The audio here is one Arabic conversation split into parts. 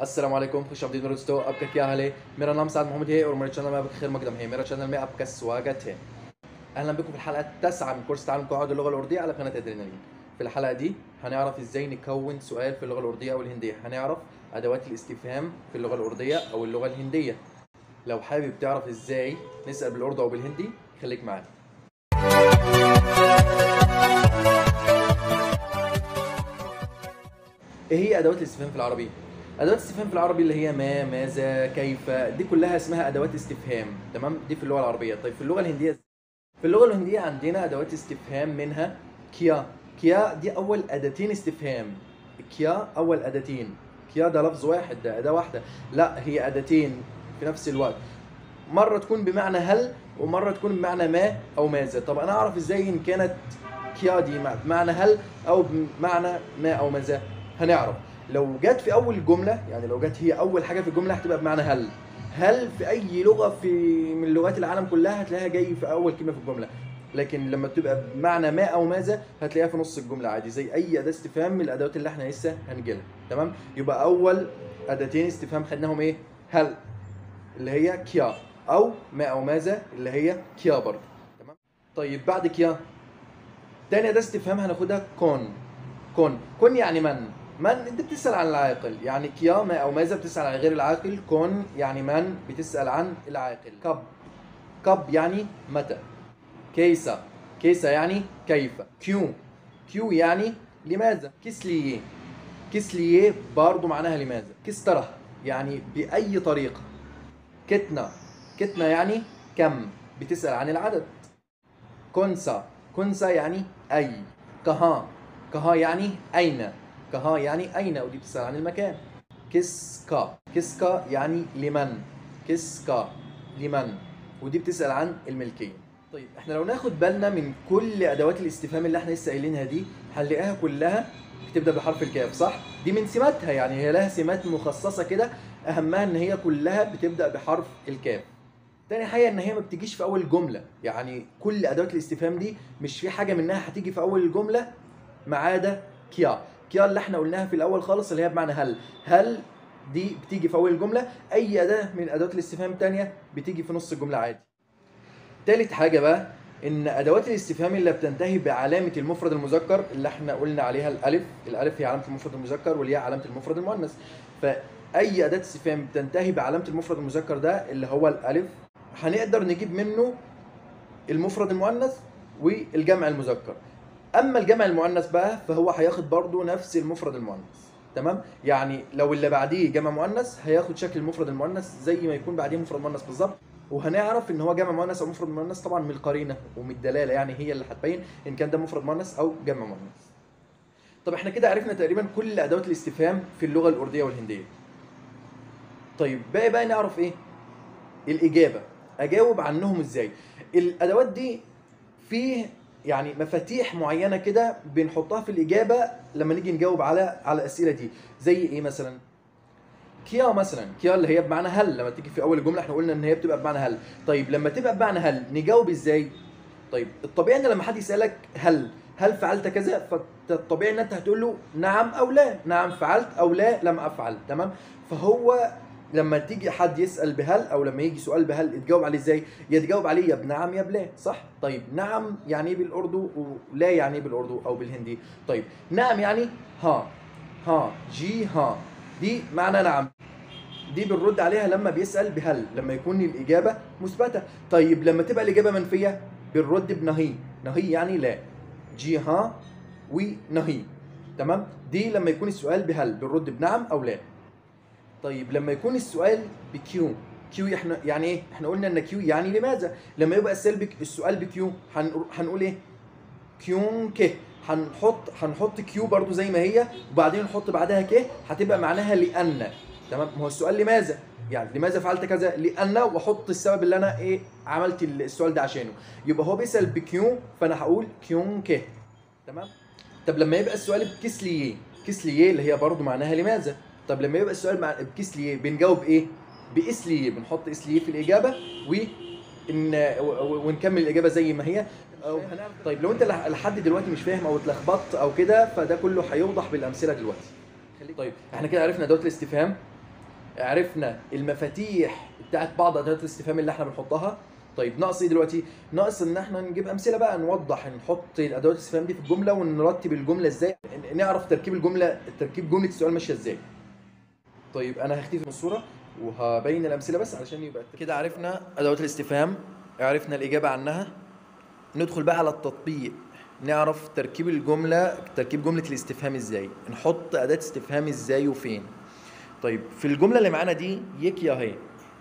अस्सलाम वालेकुम, खुश आमदीद मेरे दोस्तों। आपका क्या हाल है? मेरा नाम साद मोहम्मद है और मेरे चैनल में आपका खैर मकदम है। मेरा चैनल में आपका स्वागत है। اهلا بكم في الحلقه التاسعه من كورس تعلم قواعد اللغه الارديه على قناه ادرينالين. في الحلقه دي هنعرف ازاي نكون سؤال في اللغه الارديه او الهنديه، هنعرف ادوات الاستفهام في اللغه الارديه او اللغه الهنديه. لو حابب تعرف ازاي نسال بالاردو او بالهندي خليك معانا. ايه هي ادوات الاستفهام في العربي؟ ادوات الاستفهام في العربي اللي هي ما، ماذا، كيف، دي كلها اسمها ادوات استفهام. تمام؟ دي في اللغه العربيه. طيب في اللغه الهنديه، في اللغه الهنديه عندنا ادوات استفهام منها كيا. كيا دي اول اداتين استفهام. كيا اول اداتين. كيا ده لفظ واحد، ده اداه واحده. لا، هي اداتين في نفس الوقت، مره تكون بمعنى هل ومره تكون بمعنى ما او ماذا. طب انا اعرف ازاي ان كانت كيا دي بمعنى هل او بمعنى ما او ماذا؟ هنعرف لو جت في اول جمله، يعني لو جت هي اول حاجه في الجمله هتبقى بمعنى هل. هل في اي لغه من لغات العالم كلها هتلاقيها جاي في اول كلمه في الجمله، لكن لما بتبقى بمعنى ما او ماذا هتلاقيها في نص الجمله عادي، زي اي اداه استفهام من الادوات اللي احنا لسه هنجيلها. تمام؟ يبقى اول اداتين استفهام خدناهم ايه؟ هل اللي هي كيا، او ما او ماذا اللي هي كيا برضه. تمام؟ طيب بعد كيا تاني اداه استفهام هناخدها كون. كون يعني من انت بتسال عن العاقل، يعني كيا ما او ماذا بتسال عن غير العاقل. كون يعني من بتسال عن العاقل. كب يعني متى. كيسا يعني كيف. كيو يعني لماذا. كيس ليه برضه معناها لماذا. كيس طرح يعني باي طريقه. كتنا يعني كم، بتسال عن العدد. كونسا يعني اي. كها يعني اين. كها يعني اين، ودي بتسال عن المكان. كيسكا يعني لمن. لمن، ودي بتسال عن الملكيه. طيب احنا لو ناخد بالنا من كل ادوات الاستفهام اللي احنا لسه قايلينها دي هنلاقيها كلها بتبدا بحرف الكاف، صح؟ دي من سماتها، يعني هي لها سمات مخصصه كده، اهمها ان هي كلها بتبدا بحرف الكاف. تاني حاجه ان هي ما بتجيش في اول جمله، يعني كل ادوات الاستفهام دي مش في حاجه منها هتيجي في اول الجمله ما عدا كيا اللي احنا قلناها في الاول خالص اللي هي بمعنى هل دي بتيجي في اول الجمله. اي اداه من ادوات الاستفهام تانية بتيجي في نص الجمله عادي. تالت حاجه بقى ان ادوات الاستفهام اللي بتنتهي بعلامه المفرد المذكر اللي احنا قلنا عليها الالف هي علامه المفرد المذكر والياء علامه المفرد المؤنث. فاي اداه استفهام بتنتهي بعلامه المفرد المذكر ده اللي هو الالف هنقدر نجيب منه المفرد المؤنث والجمع المذكر. اما الجمع المؤنث بقى فهو هياخد برضه نفس المفرد المؤنث. تمام؟ يعني لو اللي بعديه جمع مؤنث هياخد شكل المفرد المؤنث زي ما يكون بعديه مفرد مؤنث بالظبط. وهنعرف ان هو جمع مؤنث او مفرد مؤنث طبعا من القرينه ومن الدلاله، يعني هي اللي هتبين ان كان ده مفرد مؤنث او جمع مؤنث. طب احنا كده عرفنا تقريبا كل ادوات الاستفهام في اللغه الارديه والهنديه. طيب باقي نعرف ايه؟ الاجابه. اجاوب عنهم ازاي؟ الادوات دي فيه يعني مفاتيح معينه كده بنحطها في الاجابه لما نيجي نجاوب على الاسئله دي. زي ايه مثلا؟ كيا مثلا، كيا اللي هي بمعنى هل، لما تيجي في اول الجمله احنا قلنا ان هي بتبقى بمعنى هل. طيب لما تبقى بمعنى هل نجاوب ازاي؟ طيب الطبيعي ان لما حد يسالك هل فعلت كذا، فالطبيعي ان انت هتقول له نعم او لا، نعم فعلت او لا لم افعل. تمام؟ فهو لما تيجي حد يسال بهل او لما يجي سؤال بهل تجاوب عليه ازاي؟ يا تجاوب عليه يا بنعم يا بلا، صح؟ طيب نعم يعني ايه بالاردو ولا يعني ايه بالاردو او بالهندي؟ طيب نعم يعني ها جي ها، دي معنى نعم، دي بنرد عليها لما بيسال بهل لما يكون الاجابه مثبته. طيب لما تبقى الاجابه منفيه بنرد بنهي. نهي يعني لا. جي ها ونهي. تمام؟ دي لما يكون السؤال بهل بنرد بنعم او لا. طيب لما يكون السؤال بكيو، كيو احنا يعني ايه؟ احنا قلنا ان كيو يعني لماذا. لما يبقى السؤال بكيو هنقول ايه؟ كيون كه. هنحط كيو برضو زي ما هي وبعدين نحط بعدها كه، هتبقى معناها لان. تمام؟ ما هو السؤال لماذا، يعني لماذا فعلت كذا؟ لان، واحط السبب اللي انا ايه عملت السؤال ده عشانه. يبقى هو بيسال بكيو فانا هقول كيون كه. تمام؟ طب لما يبقى السؤال كيس ليه اللي هي برضو معناها لماذا. طب لما يبقى السؤال بكيس ليه بنجاوب ايه؟ باس ليه، بنحط اس ليه في الاجابه ونكمل الاجابه زي ما هي. طيب لو انت لحد دلوقتي مش فاهم او اتلخبطت او كده فده كله هيوضح بالامثله دلوقتي. طيب احنا كده عرفنا ادوات الاستفهام عرفنا المفاتيح بتاعت بعض ادوات الاستفهام اللي احنا بنحطها. طيب ناقص ايه دلوقتي؟ ناقص ان احنا نجيب امثله بقى، نوضح نحط الادوات الاستفهام دي في الجمله ونرتب الجمله ازاي، نعرف تركيب الجمله، تركيب جمله السؤال ماشيه ازاي. طيب انا هختفي من الصوره وهبين الامثله بس علشان يبقى كده عرفنا ادوات الاستفهام، عرفنا الاجابه عنها. ندخل بقى على التطبيق، نعرف تركيب الجمله، تركيب جمله الاستفهام ازاي، نحط اداه استفهام ازاي وفين. طيب في الجمله اللي معانا دي يك يا هي،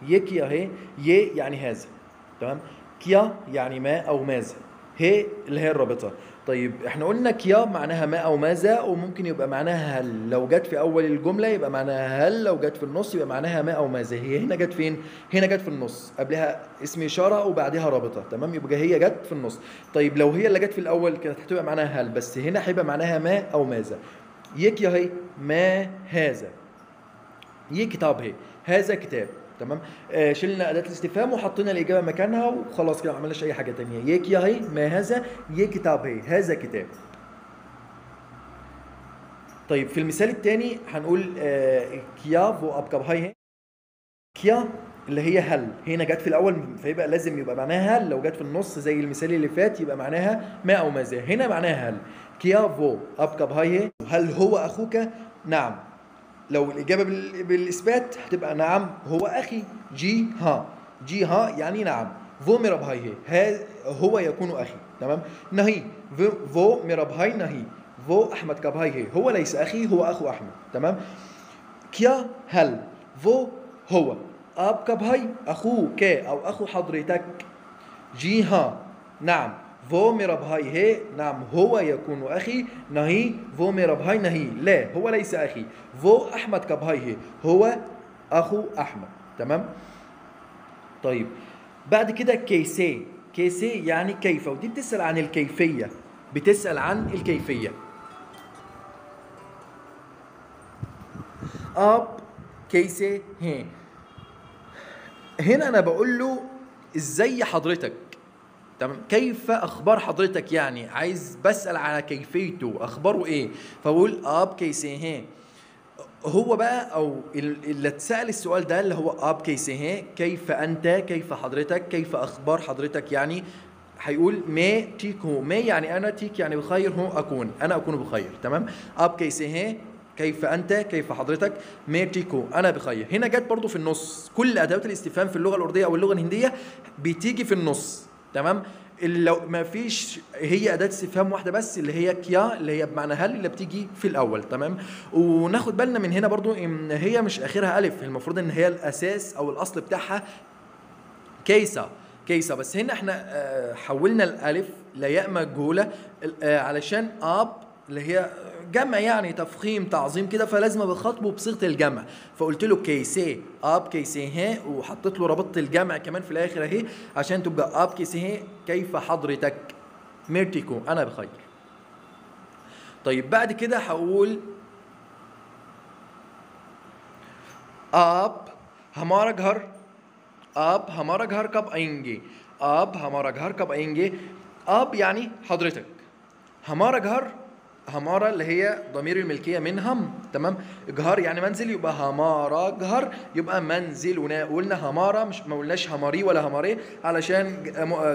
يك يا هي، ي يعني هذا، تمام، كيا يعني ما او ماذا، هي اللي هي الرابطه. طيب احنا قلنا كيا معناها ما او ماذا، وممكن يبقى معناها هل، لو جت في اول الجمله يبقى معناها هل، لو جت في النص يبقى معناها ما او ماذا. هي هنا جت فين؟ هنا جت في النص، قبلها اسم اشاره وبعدها رابطه، تمام، يبقى هي جت في النص. طيب لو هي اللي جت في الاول كانت هتبقى معناها هل، بس هنا هيبقى معناها ما او ماذا. يك يا هي ما هذا، يه كتاب هي، هذا كتاب، تمام. شلنا اداه الاستفهام وحطينا الاجابه مكانها وخلاص كده، ما عملناش اي حاجه تانية. يك يا هي ما هذا، يه كتاب هي، هذا كتاب. طيب في المثال الثاني هنقول كيا فو اب كاب هاي، كيا اللي هي هل، هنا جت في الاول فيبقى لازم يبقى معناها هل، لو جت في النص زي المثال اللي فات يبقى معناها ما او ماذا، هنا معناها هل. كيا فو اب كاب هاي، هل هو اخوك؟ نعم. لو الإجابة بالإثبات هتبقى نعم هو أخي. جي ها، جي ها يعني نعم. فو ميرا بهاي هي، هو يكون أخي، تمام. نهي، فو ميرا بهاي نهي، فو أحمد كبهاي هي، هو ليس أخي، هو أخو أحمد، تمام. كيا هل، فو هو، أب كبهاي أخوك أو أخو حضرتك. جي ها نعم، فو ميرا بهاي هي، نعم هو يكون أخي. نهي، فو ميرا بهاي نهي، لا هو ليس أخي. فو أحمد كبهاي هي، هو أخو أحمد، تمام. طيب بعد كده كيسي، كيسي يعني كيف، ودي بتسأل عن الكيفية، بتسأل عن الكيفية. أب كيسي هي، هنا أنا بقول له إزاي حضرتك، تمام، كيف اخبار حضرتك، يعني عايز بسأل على كيفيته، اخباره ايه، فبقول اب كيسيه. هو بقى او اللي اتسأل السؤال ده اللي هو اب كيسيه، كيف انت، كيف حضرتك، كيف اخبار حضرتك، يعني هيقول ما تيكو، ما يعني انا، تيك يعني بخير، هو اكون، انا اكون بخير، تمام. اب كيسيه كيف انت، كيف حضرتك، ما تيكو انا بخير. هنا جت برضو في النص، كل ادوات الاستفهام في اللغه الارديه او اللغه الهنديه بتيجي في النص، تمام. لو ما فيش، هي اداه استفهام واحده بس اللي هي كيا، اللي هي بمعنى هل، اللي بتيجي في الاول، تمام. وناخد بالنا من هنا برضو ان هي مش اخرها الف، المفروض ان هي الاساس او الاصل بتاعها كيسة، كيسة، بس هنا احنا حولنا الالف لياء مجهوله علشان اب اللي هي جمع، يعني تفخيم تعظيم كده، فلازم بخاطبه بصيغه الجمع، فقلت له كيسي، اب كيسي، وحطيت له رابطه الجمع كمان في الاخر اهي عشان تبقى اب كيسي كيف حضرتك، ميرتيكو انا بخير. طيب بعد كده هقول आप हमारा घर, आप हमारा घर कब आएंगे, आप हमारा घर कब आएंगे. आप يعني حضرتك، हमारा घर، हमारा اللي هي ضمير الملكية من هم، تمام. جهر يعني منزل، يبقى हमारा घर يبقى منزلنا. قلنا हमारा، مش ما قلناش हमारी ولا हमारे علشان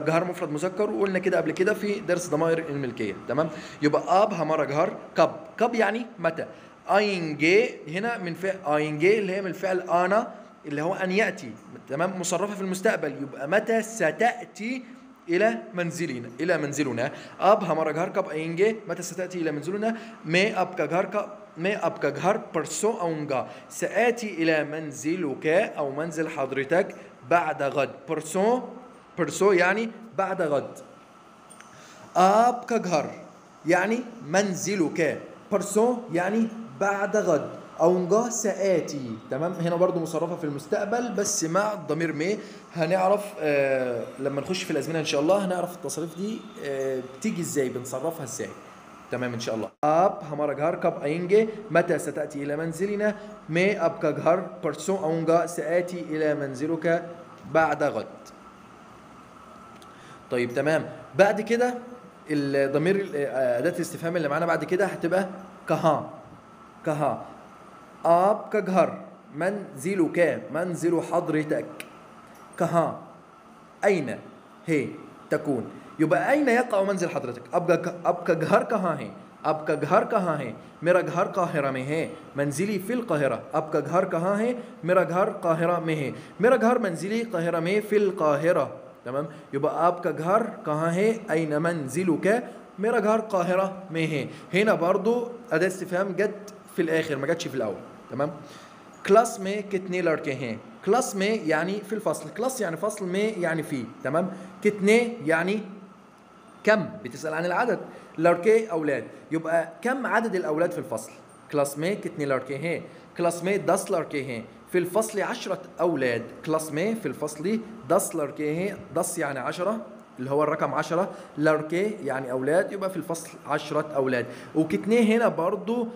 جهر مفرد مذكر، وقلنا كده قبل كده في درس ضمائر الملكية، تمام. يبقى आप हमारा घर कब، कब يعني متى. आएंगे هنا من فعل आएंगे اللي هي من الفعل أنا اللي هو أن يأتي، تمام، مصرفة في المستقبل، يبقى متى ستأتي إلى منزلنا، إلى منزلنا. अब हमारा घर कब आएंगे, متى ستأتي إلى منزلنا. मैं आपका घर का, मैं आपका घर परसों आऊँगा, سآتي إلى منزلك أو منزل حضرتك بعد غد. परसों, परसों يعني بعد غد. आपका घर يعني منزلك, परसों يعني بعد غد. أونجا سآتي، تمام. هنا برضو مصرفة في المستقبل بس مع الضمير مي. هنعرف لما نخش في الأزمنة إن شاء الله هنعرف التصريف دي بتيجي إزاي، بنصرفها إزاي، تمام إن شاء الله. आप हमारा घर कब आएंगे, متى ستأتي إلى منزلنا. मैं आपका घर परसों आऊँगा, سآتي إلى منزلك بعد غد. طيب تمام. بعد كده الضمير أداة الاستفهام اللي معانا بعد كده هتبقى कहाँ, कहाँ. आपका घर منزلك، منزل حضرتك. كها أين هي تكون، يبقى أين يقع منزل حضرتك؟ आपका घर कहाँ है, आपका घर कहाँ है, मेरा घर काहिरा में है, मंजिली फिल काहिरा, आपका घर कहाँ है, मेरा घर काहिरा में है, मेरा घर मंजिली काहिरा में फिल काहिरा. تمام. يبقى आपका घर कहाँ है, أين منزلك, मेरा घर काहिरा में है. هنا برضو أداة استفهام جت في الآخر ما جتش في الأول. تمام. क्लास में कितने लड़के हैं, क्लास में يعني في الفصل, क्लास يعني فصل, में يعني في. تمام. कितने يعني كم, بتسأل عن العدد. लड़के أولاد, يبقى كم عدد الأولاد في الفصل. क्लास में कितने लड़के हैं, क्लास में 10 लड़के हैं, في الفصل 10 أولاد. क्लास में في الفصل 10 लड़के हैं, 10 يعني 10 اللي هو الرقم 10, लड़के يعني أولاد, يبقى في الفصل 10 أولاد. وكتنه هنا برضو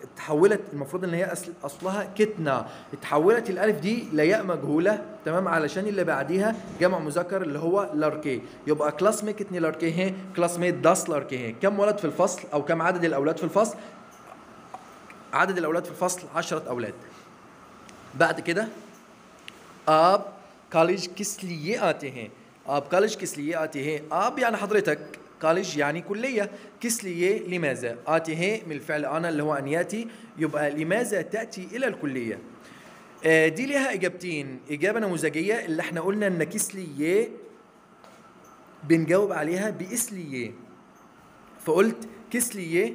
اتحولت, المفروض ان هي اصلها كتنا, اتحولت الالف دي لياء مجهوله. تمام. علشان اللي بعديها جمع مذكر اللي هو لاركي. يبقى كلاس में कितने लड़के हैं, كلاس में 10 लड़के हैं. كم ولد في الفصل او كم عدد الاولاد في الفصل, عدد الاولاد في الفصل 10 اولاد. بعد كده आप कॉलेज किस लिए आते हैं, आप कॉलेज किस लिए आते हैं, आप يعني حضرتك, कॉलेज يعني كلية, किस लिए لماذا, آتي हैं من الفعل أنا اللي هو أن يأتي, يبقى لماذا تأتي إلى الكلية. دي ليها إجابتين, إجابة نموذجية اللي احنا قلنا إن كيس ليه بنجاوب عليها بإس ليه, فقلت كيس ليه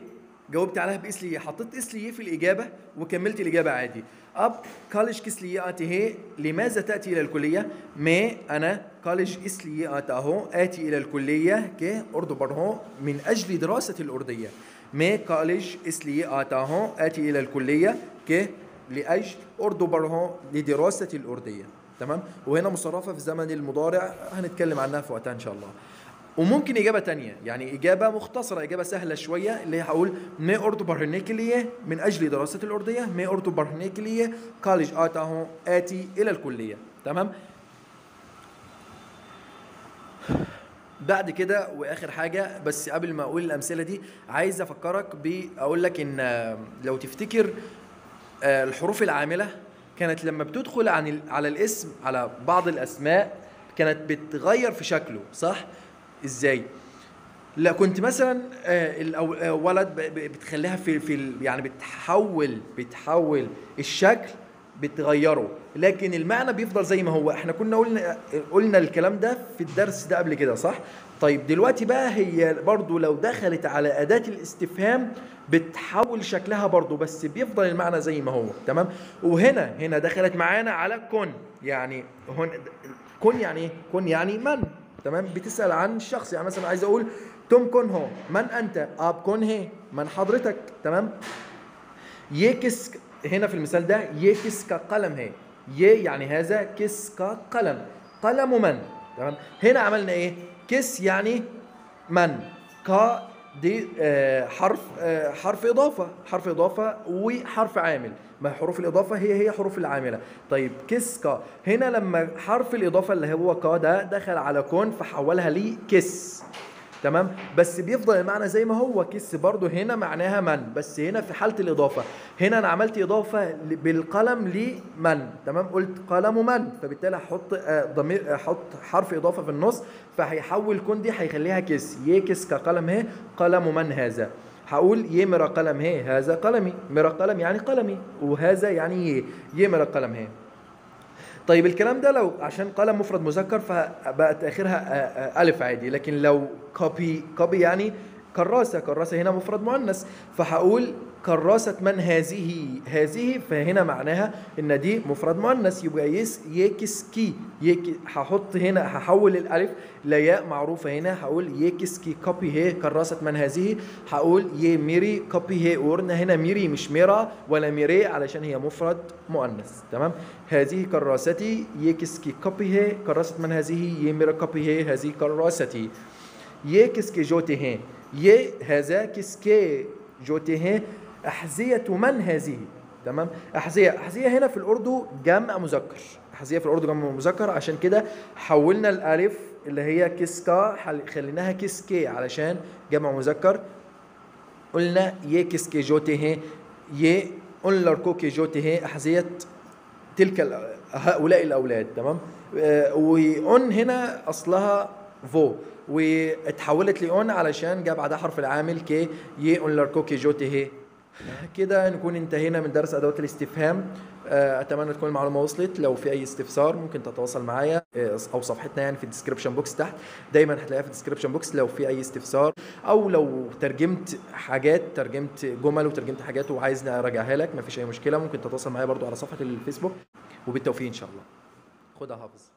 جاوبت عليها بإس ليه, حطيت إس ليه في الإجابة وكملت الإجابة عادي. अब कॉलेज किस लिए आते हैं, لماذا تأتي إلى الكلية, मैं أنا कॉलेज इसलिए आता हूँ, آتي إلى الكلية के उर्दू पढ़ूँ من أجل دراسة الأردية. मैं कॉलेज इसलिए आता हूँ, آتي إلى الكلية के لأجل उर्दू पढ़ूँ لدراسة الأردية. تمام. وهنا مصرفة في زمن المضارع هنتكلم عنها في وقتها إن شاء الله. وممكن إجابة تانية, يعني إجابة مختصرة, إجابة سهلة شوية, اللي هقول मैं उर्दू पढ़ने के लिए من أجل دراسة الأردية, मैं उर्दू पढ़ने के लिए कॉलेज आता हूँ, آتي إلى الكلية. تمام. بعد كده وآخر حاجة, بس قبل ما أقول الأمثلة دي عايز أفكرك بأقول لك إن لو تفتكر الحروف العاملة كانت لما بتدخل على الاسم, على بعض الأسماء كانت بتغير في شكله, صح؟ ازاي؟ لا كنت مثلا ولد بتخليها في يعني بتحول الشكل, بتغيره, لكن المعنى بيفضل زي ما هو. احنا كنا قلنا الكلام ده في الدرس ده قبل كده, صح؟ طيب دلوقتي بقى هي برضو لو دخلت على أداة الاستفهام بتحول شكلها برضو, بس بيفضل المعنى زي ما هو. تمام. وهنا دخلت معانا على كن, يعني كن يعني ايه, كن يعني من. تمام. بتسأل عن الشخص, يعني مثلا عايز اقول तुम कौन हो, من انت, आप कौन है, من حضرتك. تمام. ये किस, هنا في المثال ده ये किसका قلم है, ये يعني هذا, किसका قلم, قلم من. تمام. هنا عملنا ايه, كس يعني من, كا دي حرف اضافه وحرف عامل, ما حروف الاضافه هي حروف العامله. طيب كسكا, هنا لما حرف الاضافه اللي هو كا ده دخل على كون فحولها لي كس. تمام. بس بيفضل المعنى زي ما هو, كس برضو هنا معناها من, بس هنا في حالة الإضافة, هنا أنا عملت إضافة بالقلم لمن. تمام. قلت قلم من, فبالتالي هحط ضمير, احط حرف إضافة في النص, فهيحول كون دي هيخليها كس, يكس كقلم هي, قلم من هذا. هقول يه मेरा قلم है, هذا قلمي, मेरा قلم يعني قلمي, وهذا يعني يه मेरा قلم है. طيب الكلام ده لو عشان قلم مفرد مذكر فبقت اخرها الف عادي, لكن لو كوبي يعني كراسة هنا مفرد مؤنث, فهقول كراسة من هذه, فهنا معناها ان دي مفرد مؤنث, يبقى يكسكي, هحط هنا هحول الالف لياء معروفة, هنا هقول يكسكي كوبي هي, كراسة من هذه, هقول يه ميري كوبي هي, وقلنا هنا ميري مش ميرا ولا ميري علشان هي مفرد مؤنث. تمام. هذه كراستي, يكسكي كوبي هي, كراسة من هذه, يه ميرا كوبي هي, هذه كراستي. ये किसके जूते हैं, ये هذا किसके जूते हैं, أحذية من هذه. تمام. أحذية هنا في الأردو جمع مذكر, أحذية في الأردو جمع مذكر, عشان كده حولنا الألف اللي هي كسكا خليناها كسكي علشان جمع مذكر. قلنا ये किसके जूते हैं, ये اونلر كوكي جوتي هي احذيه تلك هؤلاء الاولاد. تمام. واون هنا اصلها فو واتحولت لاون علشان جاب بعدها حرف العامل كي يه اونلر كوكي جوتي هي. كده نكون انتهينا من درس ادوات الاستفهام. اتمنى تكون المعلومه وصلت. لو في اي استفسار ممكن تتواصل معايا او صفحتنا يعني في الديسكربشن بوكس تحت، دايما هتلاقيها في الديسكربشن بوكس. لو في اي استفسار او لو ترجمت حاجات، ترجمت جمل وترجمت حاجات وعايزني اراجعها لك، مفيش اي مشكله، ممكن تتواصل معايا برضو على صفحه الفيسبوك. وبالتوفيق ان شاء الله. خدها حافظ.